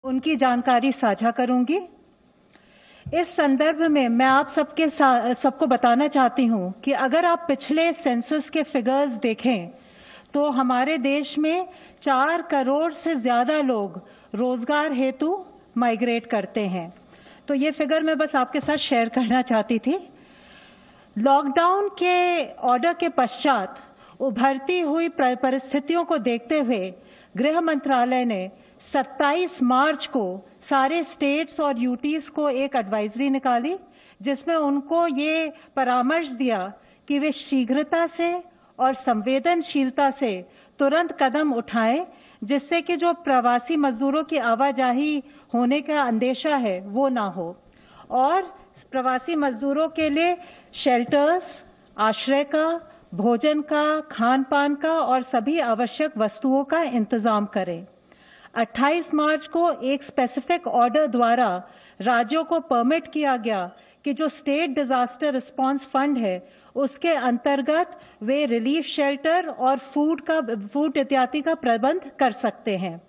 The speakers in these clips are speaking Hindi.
उनकी जानकारी साझा करूंगी। इस संदर्भ में मैं आप सबको बताना चाहती हूं कि अगर आप पिछले सेंसस के फिगर्स देखें तो हमारे देश में 4 करोड़ से ज्यादा लोग रोजगार हेतु माइग्रेट करते हैं। तो ये फिगर मैं बस आपके साथ शेयर करना चाहती थी। लॉकडाउन के ऑर्डर के पश्चात उभरती हुई परिस्थितियों को देखते हुए गृह मंत्रालय ने 27 मार्च को सारे स्टेट्स और यूटीज को एक एडवाइजरी निकाली, जिसमें उनको ये परामर्श दिया कि वे शीघ्रता से और संवेदनशीलता से तुरंत कदम उठाएं, जिससे कि जो प्रवासी मजदूरों की आवाजाही होने का अंदेशा है वो ना हो, और प्रवासी मजदूरों के लिए शेल्टर्स, आश्रय का, भोजन का, खान पान का और सभी आवश्यक वस्तुओं का इंतजाम करें। 28 मार्च को एक स्पेसिफिक ऑर्डर द्वारा राज्यों को परमिट किया गया कि जो स्टेट डिजास्टर रिस्पांस फंड है उसके अंतर्गत वे रिलीफ शेल्टर और फूड इत्यादि का प्रबंध कर सकते हैं।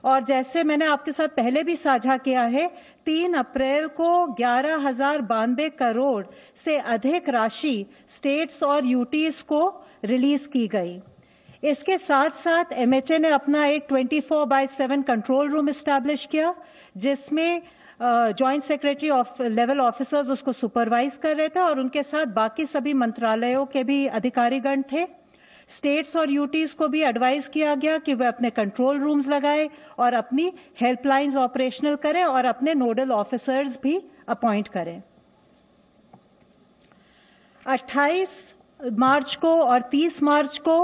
और जैसे मैंने आपके साथ पहले भी साझा किया है, 3 अप्रैल को 11,092 करोड़ से अधिक राशि स्टेट्स और यूटीज को रिलीज की गई। इसके साथ साथ एमएचए ने अपना एक 24/7 कंट्रोल रूम एस्टैब्लिश किया, जिसमें जॉइंट सेक्रेटरी लेवल ऑफिसर्स उसको सुपरवाइज कर रहे थे और उनके साथ बाकी सभी मंत्रालयों के भी अधिकारीगण थे। स्टेट्स और यूटीज को भी एडवाइज किया गया कि वे अपने कंट्रोल रूम्स लगाएं और अपनी हेल्पलाइंस ऑपरेशनल करें और अपने नोडल ऑफिसर्स भी अपॉइंट करें। 28 मार्च को और 30 मार्च को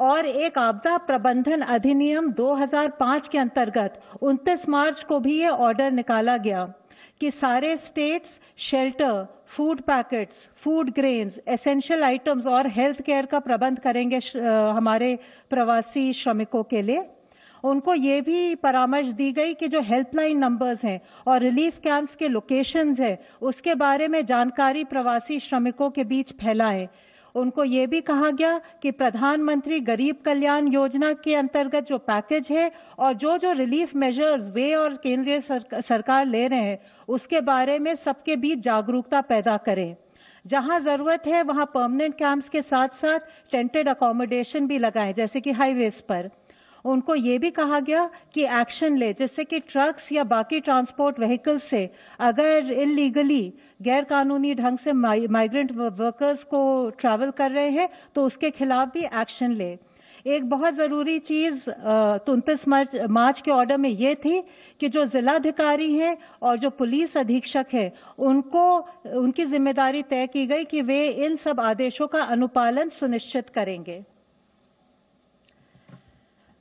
और एक आपदा प्रबंधन अधिनियम 2005 के अंतर्गत 29 मार्च को भी ये ऑर्डर निकाला गया कि सारे states shelter, food packets, food grains, essential items और हेल्थ केयर का प्रबंध करेंगे हमारे प्रवासी श्रमिकों के लिए। उनको ये भी परामर्श दी गई कि जो हेल्पलाइन नंबर्स हैं और रिलीफ कैंप्स के लोकेशंस हैं उसके बारे में जानकारी प्रवासी श्रमिकों के बीच फैलाएं। उनको ये भी कहा गया कि प्रधानमंत्री गरीब कल्याण योजना के अंतर्गत जो पैकेज है और जो रिलीफ मेजर्स वे और केंद्रीय सरकार ले रहे हैं उसके बारे में सबके बीच जागरूकता पैदा करें। जहां जरूरत है वहां परमानेंट कैंप्स के साथ साथ टेंटेड अकोमोडेशन भी लगाएं, जैसे कि हाईवेज पर। उनको ये भी कहा गया कि एक्शन ले, जिससे कि ट्रक्स या बाकी ट्रांसपोर्ट व्हीकल्स से अगर इलीगली गैर कानूनी ढंग से माइग्रेंट वर्कर्स को ट्रैवल कर रहे हैं तो उसके खिलाफ भी एक्शन ले। एक बहुत जरूरी चीज 29 मार्च के ऑर्डर में ये थी कि जो जिलाधिकारी हैं और जो पुलिस अधीक्षक है उनकी जिम्मेदारी तय की गई कि वे इन सब आदेशों का अनुपालन सुनिश्चित करेंगे।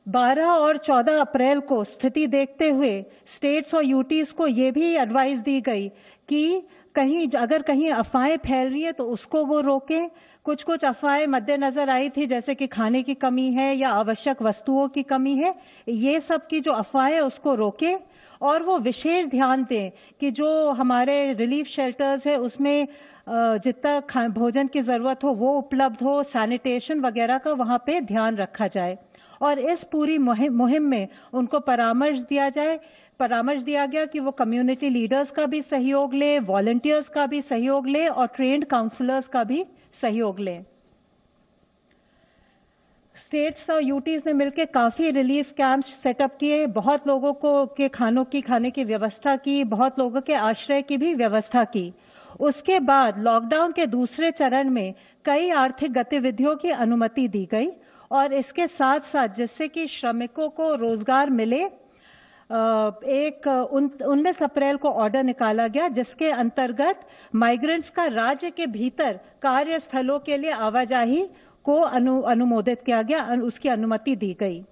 12 और 14 अप्रैल को स्थिति देखते हुए स्टेट्स और यूटीज को ये भी एडवाइस दी गई कि अगर कहीं अफवाहें फैल रही है तो उसको वो रोकें। कुछ अफवाहें मद्देनजर आई थी, जैसे कि खाने की कमी है या आवश्यक वस्तुओं की कमी है। ये सब की जो अफवाहें उसको रोकें और वो विशेष ध्यान दें कि जो हमारे रिलीफ शेल्टर्स है उसमें जितना भोजन की जरूरत हो वो उपलब्ध हो, सैनिटेशन वगैरह का वहां पे ध्यान रखा जाए। और इस पूरी मुहिम में उनको परामर्श दिया गया कि वो कम्युनिटी लीडर्स का भी सहयोग ले, वॉलंटियर्स का भी सहयोग ले और ट्रेन्ड काउंसलर्स का भी सहयोग ले। स्टेट्स और यूटीज ने मिलकर काफी रिलीफ कैंप्स सेटअप किए, बहुत लोगों को के खाने की व्यवस्था की, बहुत लोगों के आश्रय की भी व्यवस्था की। उसके बाद लॉकडाउन के दूसरे चरण में कई आर्थिक गतिविधियों की अनुमति दी गई और इसके साथ साथ जिससे कि श्रमिकों को रोजगार मिले, एक 19 अप्रैल को ऑर्डर निकाला गया जिसके अंतर्गत माइग्रेंट्स का राज्य के भीतर कार्यस्थलों के लिए आवाजाही को अनुमोदित किया गया, उसकी अनुमति दी गई।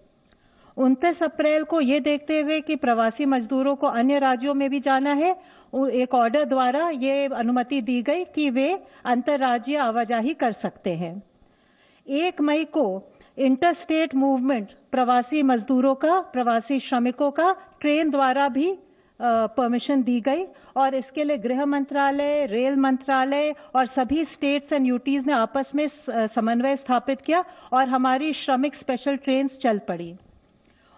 29 अप्रैल को ये देखते हुए कि प्रवासी मजदूरों को अन्य राज्यों में भी जाना है, एक ऑर्डर द्वारा ये अनुमति दी गई कि वे अंतर्राज्यीय आवाजाही कर सकते हैं। 1 मई को इंटरस्टेट मूवमेंट प्रवासी मजदूरों का, प्रवासी श्रमिकों का ट्रेन द्वारा भी परमिशन दी गई और इसके लिए गृह मंत्रालय, रेल मंत्रालय और सभी स्टेट्स एंड यूटीज ने आपस में समन्वय स्थापित किया और हमारी श्रमिक स्पेशल ट्रेन्स चल पड़ी।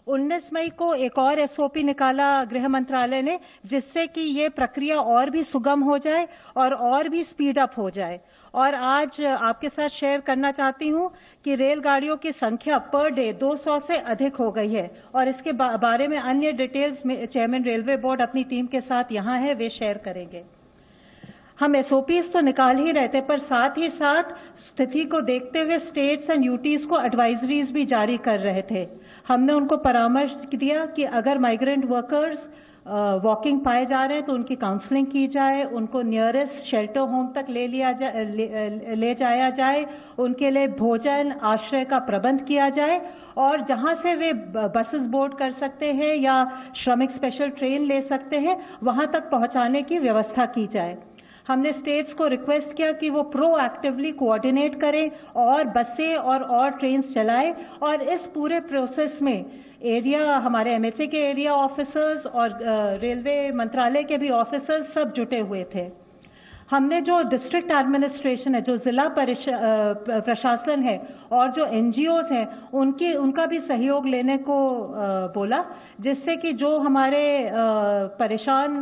19 मई को एक और एसओपी निकाला गृह मंत्रालय ने, जिससे कि ये प्रक्रिया और भी सुगम हो जाए और भी स्पीड अप हो जाए। और आज आपके साथ शेयर करना चाहती हूं कि रेलगाड़ियों की संख्या पर डे 200 से अधिक हो गई है, और इसके बारे में अन्य डिटेल्स चेयरमैन रेलवे बोर्ड अपनी टीम के साथ यहां है, वे शेयर करेंगे। हम एसओपीज तो निकाल ही रहे थे, पर साथ ही साथ स्थिति को देखते हुए स्टेट्स एंड यूटीज को एडवाइजरीज भी जारी कर रहे थे। हमने उनको परामर्श दिया कि अगर माइग्रेंट वर्कर्स वॉकिंग पाए जा रहे हैं तो उनकी काउंसलिंग की जाए, उनको नियरेस्ट शेल्टर होम तक ले जाया जाए, उनके लिए भोजन आश्रय का प्रबंध किया जाए, और जहां से वे बसेस बोर्ड कर सकते हैं या श्रमिक स्पेशल ट्रेन ले सकते हैं, वहां तक पहुंचाने की व्यवस्था की जाए। हमने स्टेट्स को रिक्वेस्ट किया कि वो प्रोएक्टिवली कोऑर्डिनेट करें और बसें और ट्रेन्स चलाएं, और इस पूरे प्रोसेस में हमारे एमएचए के एरिया ऑफिसर्स और रेलवे मंत्रालय के भी ऑफिसर्स सब जुटे हुए थे। हमने जो डिस्ट्रिक्ट एडमिनिस्ट्रेशन है, जो जिला प्रशासन है और जो एनजीओज हैं, उनका भी सहयोग लेने को बोला, जिससे कि जो हमारे परेशान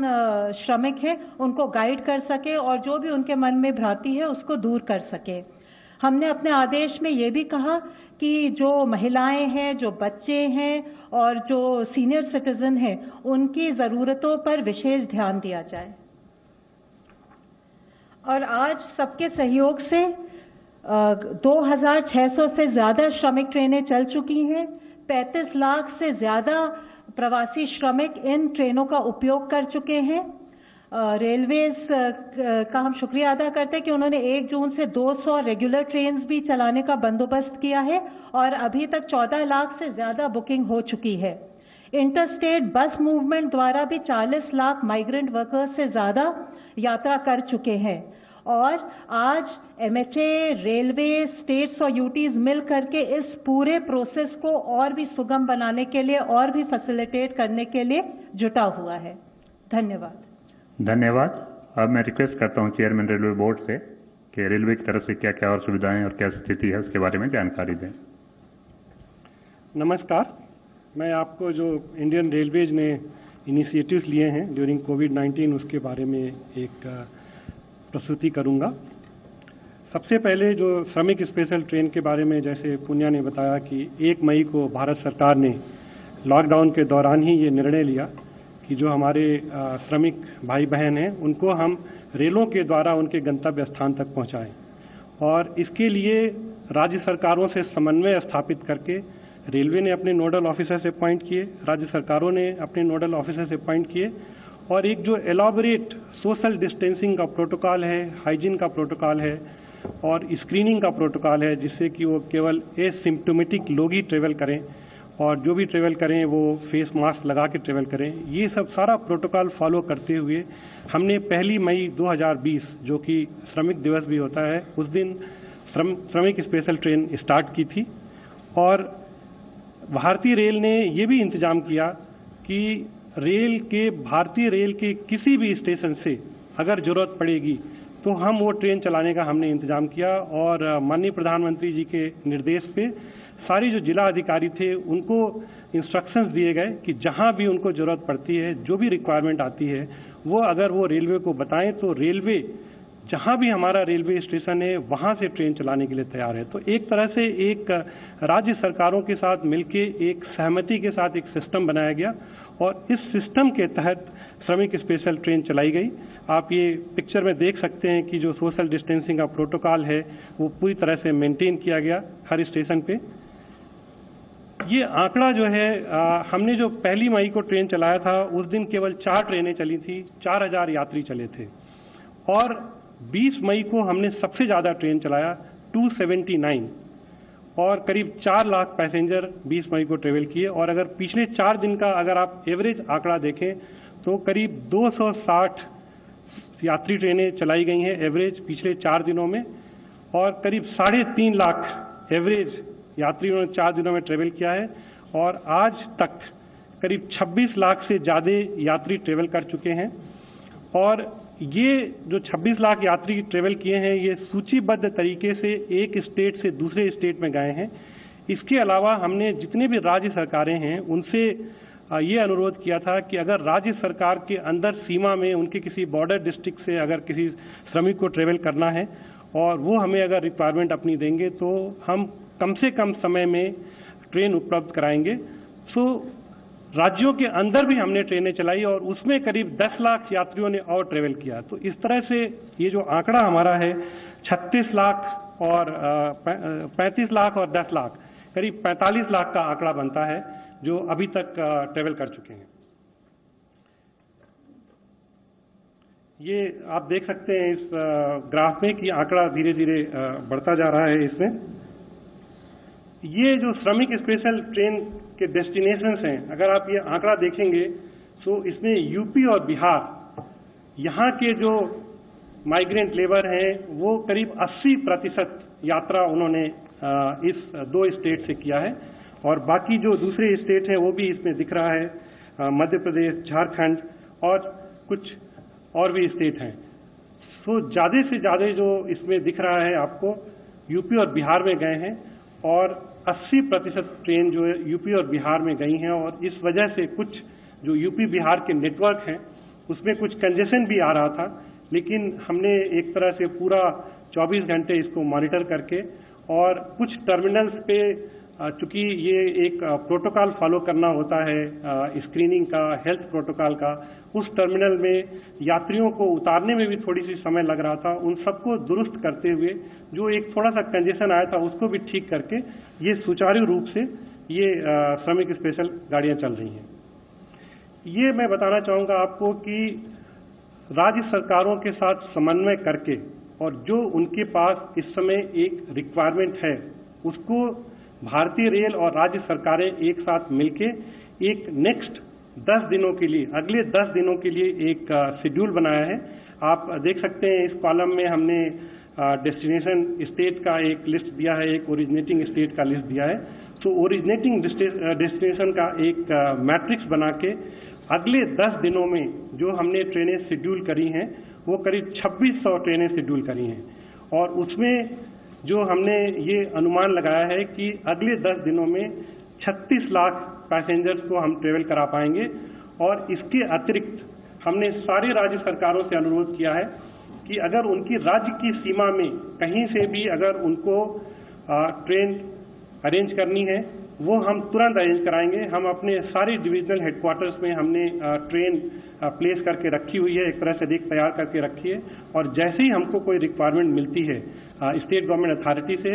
श्रमिक हैं उनको गाइड कर सके और जो भी उनके मन में भ्रांति है उसको दूर कर सके। हमने अपने आदेश में ये भी कहा कि जो महिलाएं हैं, जो बच्चे हैं और जो सीनियर सिटीजन हैं, उनकी जरूरतों पर विशेष ध्यान दिया जाए। और आज सबके सहयोग से 2600 से ज्यादा श्रमिक ट्रेनें चल चुकी हैं। 35 लाख से ज्यादा प्रवासी श्रमिक इन ट्रेनों का उपयोग कर चुके हैं। रेलवेज का हम शुक्रिया अदा करते हैं कि उन्होंने 1 जून से 200 रेगुलर ट्रेन्स भी चलाने का बंदोबस्त किया है, और अभी तक 14 लाख से ज्यादा बुकिंग हो चुकी है। इंटरस्टेट बस मूवमेंट द्वारा भी 40 लाख माइग्रेंट वर्कर्स से ज्यादा यात्रा कर चुके हैं, और आज एमएचए, रेलवे, स्टेट्स और यूटीज मिल करके इस पूरे प्रोसेस को और भी सुगम बनाने के लिए और भी फैसिलिटेट करने के लिए जुटा हुआ है। धन्यवाद। धन्यवाद। अब मैं रिक्वेस्ट करता हूं चेयरमैन रेलवे बोर्ड से कि रेलवे की तरफ से क्या क्या और सुविधाएं और क्या स्थिति है उसके बारे में जानकारी दें। नमस्कार। मैं आपको जो इंडियन रेलवेज ने इनिशिएटिव्स लिए हैं ड्यूरिंग कोविड-19 उसके बारे में एक प्रस्तुति करूंगा। सबसे पहले जो श्रमिक स्पेशल ट्रेन के बारे में, जैसे पुनिया ने बताया कि 1 मई को भारत सरकार ने लॉकडाउन के दौरान ही ये निर्णय लिया कि जो हमारे श्रमिक भाई बहन हैं उनको हम रेलों के द्वारा उनके गंतव्य स्थान तक पहुंचाएं, और इसके लिए राज्य सरकारों से समन्वय स्थापित करके रेलवे ने अपने नोडल ऑफिसर से अपॉइंट किए, राज्य सरकारों ने अपने नोडल ऑफिसर से अपॉइंट किए, और एक जो एलॉबरेट सोशल डिस्टेंसिंग का प्रोटोकॉल है, हाइजीन का प्रोटोकॉल है और स्क्रीनिंग का प्रोटोकॉल है, जिससे कि वो केवल एसिम्प्टोमेटिक लोग ही ट्रेवल करें और जो भी ट्रेवल करें वो फेस मास्क लगा के ट्रेवल करें। ये सब सारा प्रोटोकॉल फॉलो करते हुए हमने 1 मई 2020 जो कि श्रमिक दिवस भी होता है, उस दिन श्रमिक स्पेशल ट्रेन स्टार्ट की थी। और भारतीय रेल ने ये भी इंतजाम किया कि भारतीय रेल के किसी भी स्टेशन से अगर जरूरत पड़ेगी तो हम वो ट्रेन चलाने का हमने इंतजाम किया, और माननीय प्रधानमंत्री जी के निर्देश पे सारी जो जिला अधिकारी थे उनको इंस्ट्रक्शंस दिए गए कि जहां भी उनको जरूरत पड़ती है, जो भी रिक्वायरमेंट आती है, वो अगर वो रेलवे को बताएं तो रेलवे जहां भी हमारा रेलवे स्टेशन है वहां से ट्रेन चलाने के लिए तैयार है। तो एक तरह से एक राज्य सरकारों के साथ मिलके एक सहमति के साथ एक सिस्टम बनाया गया, और इस सिस्टम के तहत श्रमिक स्पेशल ट्रेन चलाई गई। आप ये पिक्चर में देख सकते हैं कि जो सोशल डिस्टेंसिंग का प्रोटोकॉल है वो पूरी तरह से मेंटेन किया गया हर स्टेशन पे। ये आंकड़ा जो है, हमने जो 1 मई को ट्रेन चलाया था उस दिन केवल 4 ट्रेनें चली थी, 4000 यात्री चले थे, और 20 मई को हमने सबसे ज्यादा ट्रेन चलाया 279, और करीब 4 लाख पैसेंजर 20 मई को ट्रेवल किए। और अगर पिछले 4 दिन का अगर आप एवरेज आंकड़ा देखें तो करीब 260 यात्री ट्रेनें चलाई गई हैं एवरेज पिछले 4 दिनों में, और करीब 3.5 लाख एवरेज यात्रियों ने 4 दिनों में ट्रेवल किया है। और आज तक करीब 26 लाख से ज्यादा यात्री ट्रेवल कर चुके हैं, और ये जो 26 लाख यात्री ट्रेवल किए हैं ये सूचीबद्ध तरीके से एक स्टेट से दूसरे स्टेट में गए हैं। इसके अलावा हमने जितने भी राज्य सरकारें हैं उनसे ये अनुरोध किया था कि अगर राज्य सरकार के अंदर सीमा में उनके किसी बॉर्डर डिस्ट्रिक्ट से अगर किसी श्रमिक को ट्रेवल करना है और वो हमें अगर रिक्वायरमेंट अपनी देंगे तो हम कम से कम समय में ट्रेन उपलब्ध कराएंगे। तो राज्यों के अंदर भी हमने ट्रेनें चलाई और उसमें करीब 10 लाख यात्रियों ने और ट्रेवल किया। तो इस तरह से ये जो आंकड़ा हमारा है 36 लाख और 35 लाख और 10 लाख करीब 45 लाख का आंकड़ा बनता है जो अभी तक ट्रेवल कर चुके हैं। ये आप देख सकते हैं इस ग्राफ में कि आंकड़ा धीरे धीरे बढ़ता जा रहा है। इसमें ये जो श्रमिक स्पेशल ट्रेन के डेस्टिनेशंस हैं, अगर आप ये आंकड़ा देखेंगे तो इसमें यूपी और बिहार यहाँ के जो माइग्रेंट लेबर हैं वो करीब 80% यात्रा उन्होंने इस 2 स्टेट से किया है और बाकी जो दूसरे स्टेट हैं वो भी इसमें दिख रहा है, मध्य प्रदेश, झारखंड और कुछ और भी स्टेट हैं। तो ज़्यादा से ज़्यादा जो इसमें दिख रहा है आपको यूपी और बिहार में गए हैं और 80% ट्रेन जो है यूपी और बिहार में गई हैं और इस वजह से कुछ जो यूपी बिहार के नेटवर्क हैं उसमें कुछ कंजेशन भी आ रहा था, लेकिन हमने एक तरह से पूरा 24 घंटे इसको मॉनिटर करके और कुछ टर्मिनल्स पे चूंकि ये एक प्रोटोकॉल फॉलो करना होता है स्क्रीनिंग का, हेल्थ प्रोटोकॉल का, उस टर्मिनल में यात्रियों को उतारने में भी थोड़ी सी समय लग रहा था। उन सबको दुरुस्त करते हुए जो एक थोड़ा सा कंजेशन आया था उसको भी ठीक करके ये सुचारू रूप से ये श्रमिक स्पेशल गाड़ियां चल रही हैं। ये मैं बताना चाहूँगा आपको कि राज्य सरकारों के साथ समन्वय करके और जो उनके पास इस समय एक रिक्वायरमेंट है उसको भारतीय रेल और राज्य सरकारें एक साथ मिलके एक नेक्स्ट 10 दिनों के लिए, अगले 10 दिनों के लिए एक शेड्यूल बनाया है। आप देख सकते हैं इस कॉलम में हमने डेस्टिनेशन स्टेट का एक लिस्ट दिया है, एक ओरिजिनेटिंग स्टेट का लिस्ट दिया है। तो ओरिजिनेटिंग डेस्टिनेशन का एक मैट्रिक्स बना के अगले 10 दिनों में जो हमने ट्रेनें शेड्यूल करी हैं वो करीब 2600 ट्रेनें शेड्यूल करी हैं और उसमें जो हमने ये अनुमान लगाया है कि अगले 10 दिनों में 36 लाख पैसेंजर्स को हम ट्रेवल करा पाएंगे। और इसके अतिरिक्त हमने सारे राज्य सरकारों से अनुरोध किया है कि अगर उनकी राज्य की सीमा में कहीं से भी अगर उनको ट्रेन अरेंज करनी है वो हम तुरंत अरेंज कराएंगे। हम अपने सारे डिविजनल हेडक्वार्टर्स में हमने ट्रेन प्लेस करके रखी हुई है, एक तरह से देख तैयार करके रखी है और जैसे ही हमको कोई रिक्वायरमेंट मिलती है स्टेट गवर्नमेंट अथॉरिटी से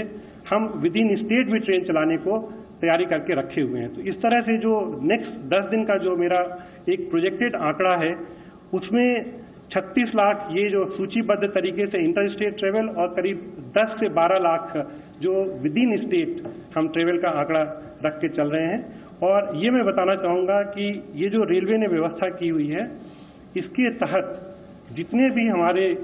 हम विद इन स्टेट भी ट्रेन चलाने को तैयारी करके रखे हुए हैं। तो इस तरह से जो नेक्स्ट 10 दिन का जो मेरा एक प्रोजेक्टेड आंकड़ा है उसमें 36 लाख ये जो सूचीबद्ध तरीके से इंटर स्टेट ट्रेवल और करीब 10 से 12 लाख जो विद इन स्टेट हम ट्रेवल का आंकड़ा रख के चल रहे हैं। और ये मैं बताना चाहूँगा कि ये जो रेलवे ने व्यवस्था की हुई है इसके तहत जितने भी हमारे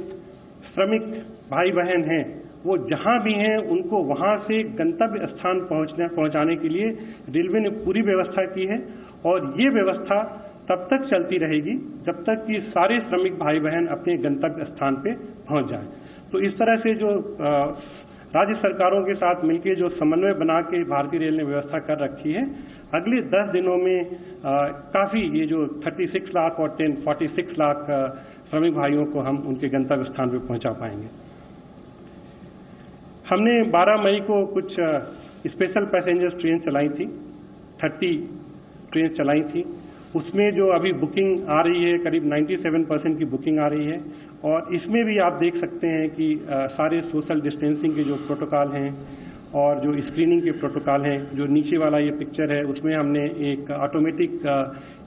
श्रमिक भाई बहन हैं वो जहाँ भी हैं उनको वहाँ से गंतव्य स्थान पहुँचाने के लिए रेलवे ने पूरी व्यवस्था की है और ये व्यवस्था तब तक चलती रहेगी जब तक कि सारे श्रमिक भाई बहन अपने गंतव्य स्थान पे पहुँच जाएं। तो इस तरह से जो राज्य सरकारों के साथ मिलकर जो समन्वय बना के भारतीय रेल ने व्यवस्था कर रखी है, अगले 10 दिनों में काफ़ी ये जो 36 लाख और 46 लाख श्रमिक भाइयों को हम उनके गंतव्य स्थान पे पहुंचा पाएंगे। हमने 12 मई को कुछ स्पेशल पैसेंजर ट्रेन चलाई थी, 30 ट्रेन चलाई थी। उसमें जो अभी बुकिंग आ रही है करीब 97% की बुकिंग आ रही है और इसमें भी आप देख सकते हैं कि सारे सोशल डिस्टेंसिंग के जो प्रोटोकॉल हैं और जो स्क्रीनिंग के प्रोटोकॉल हैं, जो नीचे वाला ये पिक्चर है उसमें हमने एक ऑटोमेटिक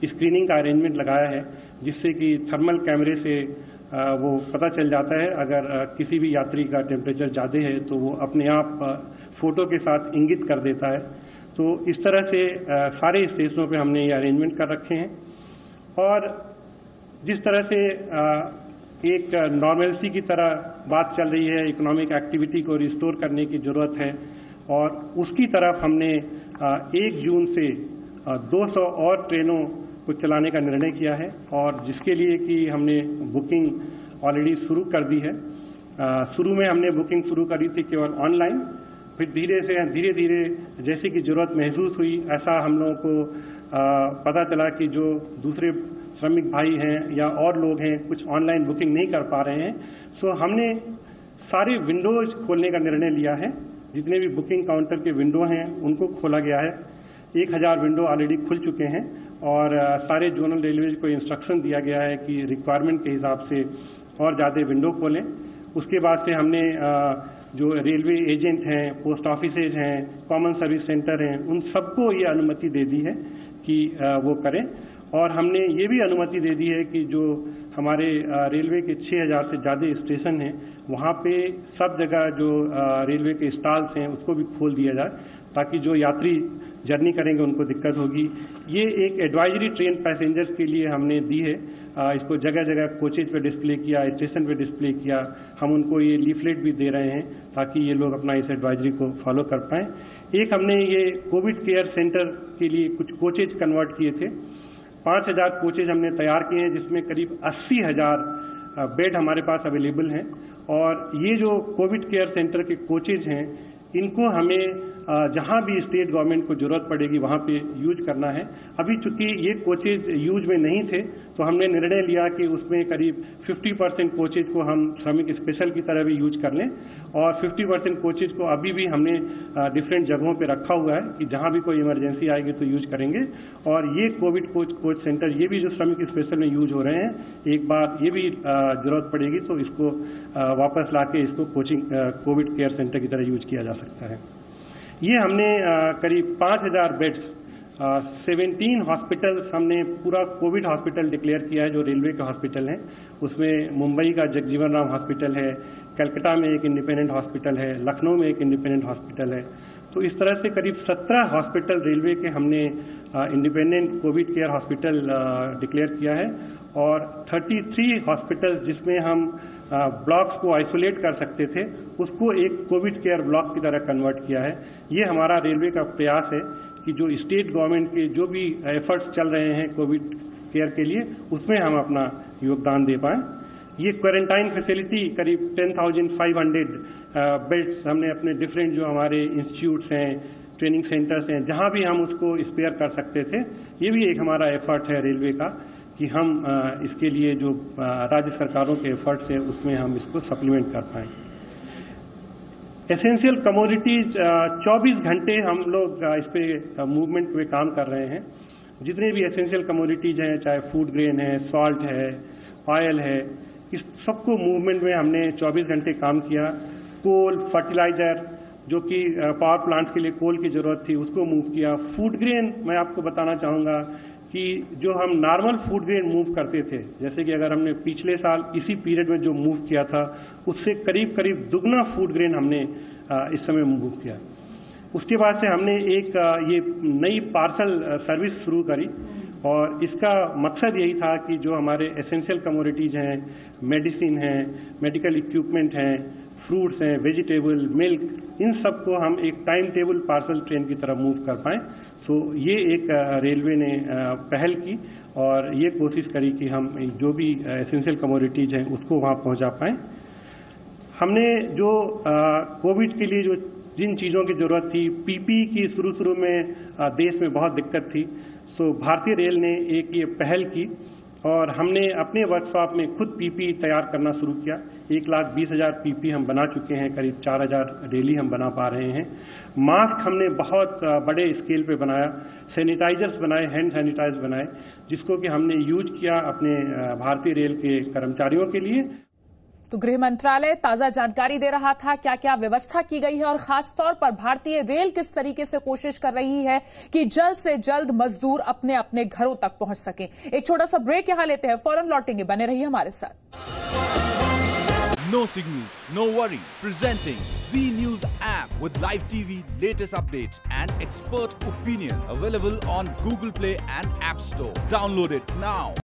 स्क्रीनिंग का अरेंजमेंट लगाया है जिससे कि थर्मल कैमरे से वो पता चल जाता है अगर किसी भी यात्री का टेम्परेचर ज़्यादा है तो वो अपने आप फोटो के साथ इंगित कर देता है। तो इस तरह से सारे स्टेशनों पे हमने ये अरेंजमेंट कर रखे हैं और जिस तरह से एक नॉर्मलसी की तरह बात चल रही है, इकोनॉमिक एक्टिविटी को रिस्टोर करने की ज़रूरत है और उसकी तरफ हमने 1 जून से 200 और ट्रेनों को चलाने का निर्णय किया है और जिसके लिए कि हमने बुकिंग ऑलरेडी शुरू कर दी है। शुरू में हमने बुकिंग शुरू करी थी केवल ऑनलाइन, फिर धीरे धीरे जैसे कि जरूरत महसूस हुई, ऐसा हम लोगों को पता चला कि जो दूसरे श्रमिक भाई हैं या और लोग हैं कुछ ऑनलाइन बुकिंग नहीं कर पा रहे हैं, सो हमने सारे विंडोज खोलने का निर्णय लिया है। जितने भी बुकिंग काउंटर के विंडो हैं उनको खोला गया है। 1000 विंडो ऑलरेडी खुल चुके हैं और सारे जोनल रेलवेज को इंस्ट्रक्शन दिया गया है कि रिक्वायरमेंट के हिसाब से और ज़्यादा विंडो खोलें। उसके बाद से हमने जो रेलवे एजेंट हैं, पोस्ट ऑफिसेज हैं, कॉमन सर्विस सेंटर हैं, उन सबको ये अनुमति दे दी है कि वो करें। और हमने ये भी अनुमति दे दी है कि जो हमारे रेलवे के 6000 से ज़्यादा स्टेशन हैं वहाँ पे सब जगह जो रेलवे के स्टॉल्स हैं उसको भी खोल दिया जाए, ताकि जो यात्री जर्नी करेंगे उनको दिक्कत होगी। ये एक एडवाइजरी ट्रेन पैसेंजर्स के लिए हमने दी है। इसको जगह जगह कोचेज पे डिस्प्ले किया, स्टेशन पे डिस्प्ले किया। हम उनको ये लीफलेट भी दे रहे हैं ताकि ये लोग अपना इस एडवाइजरी को फॉलो कर पाएं। एक हमने ये कोविड केयर सेंटर के लिए कुछ कोचेज कन्वर्ट किए थे। 5000 कोचेज हमने तैयार किए हैं, जिसमें करीब 80,000 बेड हमारे पास अवेलेबल हैं। और ये जो कोविड केयर सेंटर के कोचेज हैं इनको हमें जहां भी स्टेट गवर्नमेंट को जरूरत पड़ेगी वहां पे यूज करना है। अभी चूंकि ये कोचेज यूज में नहीं थे तो हमने निर्णय लिया कि उसमें करीब 50% कोचेज को हम श्रमिक स्पेशल की तरह भी यूज कर लें और 50% कोचेज को अभी भी हमने डिफरेंट जगहों पे रखा हुआ है कि जहां भी कोई इमरजेंसी आएगी तो यूज करेंगे। और ये कोविड कोच सेंटर ये भी जो श्रमिक स्पेशल में यूज हो रहे हैं, एक बार ये भी जरूरत पड़ेगी तो इसको वापस लाके इसको कोविड केयर सेंटर की तरह यूज किया जा सकता है। ये हमने करीब 5000 बेड्स 17 हॉस्पिटल्स हमने पूरा कोविड हॉस्पिटल डिक्लेयर किया है जो रेलवे के हॉस्पिटल हैं। उसमें मुंबई का जगजीवन राम हॉस्पिटल है, कलकत्ता में एक इंडिपेंडेंट हॉस्पिटल है, लखनऊ में एक इंडिपेंडेंट हॉस्पिटल है। तो इस तरह से करीब 17 हॉस्पिटल रेलवे के हमने independent Covid care hospital declare किया है और 33 हॉस्पिटल जिसमें हम ब्लॉक्स को आइसोलेट कर सकते थे उसको एक कोविड केयर ब्लॉक की तरह कन्वर्ट किया है। ये हमारा रेलवे का प्रयास है कि जो स्टेट गवर्नमेंट के जो भी एफर्ट्स चल रहे हैं कोविड केयर के लिए उसमें हम अपना योगदान दे पाएं। ये क्वारंटाइन फैसिलिटी करीब 10,500 बेड्स हमने अपने डिफरेंट जो हमारे इंस्टीट्यूट्स हैं, ट्रेनिंग सेंटर्स हैं, जहां भी हम उसको स्पेयर कर सकते थे। ये भी एक हमारा एफर्ट है रेलवे का कि हम इसके लिए जो राज्य सरकारों के एफर्ट्स हैं उसमें हम इसको सप्लीमेंट कर पाएं। एसेंशियल कमोडिटीज 24 घंटे हम लोग इस पे मूवमेंट में काम कर रहे हैं। जितने भी एसेंशियल कमोडिटीज हैं, चाहे फूड ग्रेन है, सॉल्ट है, ऑयल है, इस सबको मूवमेंट में हमने 24 घंटे काम किया। कोल, फर्टिलाइजर जो कि पावर प्लांट के लिए कोल की जरूरत थी उसको मूव किया। फूड ग्रेन मैं आपको बताना चाहूंगा कि जो हम नॉर्मल फूड ग्रेन मूव करते थे, जैसे कि अगर हमने पिछले साल इसी पीरियड में जो मूव किया था उससे करीब करीब दुगना फूड ग्रेन हमने इस समय मूव किया। उसके बाद से हमने एक ये नई पार्सल सर्विस शुरू करी और इसका मकसद यही था कि जो हमारे एसेंशियल कमोडिटीज हैं, मेडिसिन हैं, मेडिकल इक्विपमेंट हैं, फ्रूट्स हैं, वेजिटेबल, मिल्क, इन सबको हम एक टाइम टेबल पार्सल ट्रेन की तरह मूव कर पाएं। तो ये एक रेलवे ने पहल की और ये कोशिश करी कि हम जो भी एसेंशियल कमोडिटीज हैं उसको वहां पहुंचा पाएं। हमने जो कोविड के लिए जो जिन चीज़ों की जरूरत थी, पीपी की शुरू में देश में बहुत दिक्कत थी, सो भारतीय रेल ने एक ये पहल की और हमने अपने वर्कशॉप में खुद पीपी तैयार करना शुरू किया। 1,20,000 पीपी हम बना चुके हैं, करीब 4,000 डेली हम बना पा रहे हैं। मास्क हमने बहुत बड़े स्केल पे बनाया, सैनिटाइजर्स बनाए, हैंड सैनिटाइजर बनाए, जिसको कि हमने यूज किया अपने भारतीय रेल के कर्मचारियों के लिए। तो गृह मंत्रालय ताजा जानकारी दे रहा था क्या क्या व्यवस्था की गई है और खास तौर पर भारतीय रेल किस तरीके से कोशिश कर रही है कि जल्द से जल्द मजदूर अपने अपने घरों तक पहुंच सकें। एक छोटा सा ब्रेक यहां लेते हैं, फौरन लौटेंगे, बने रहिए हमारे साथ। No signal, no worry. Presenting Z News app with live TV, latest updates and expert opinion. Available on Google Play and App Store. Download it now.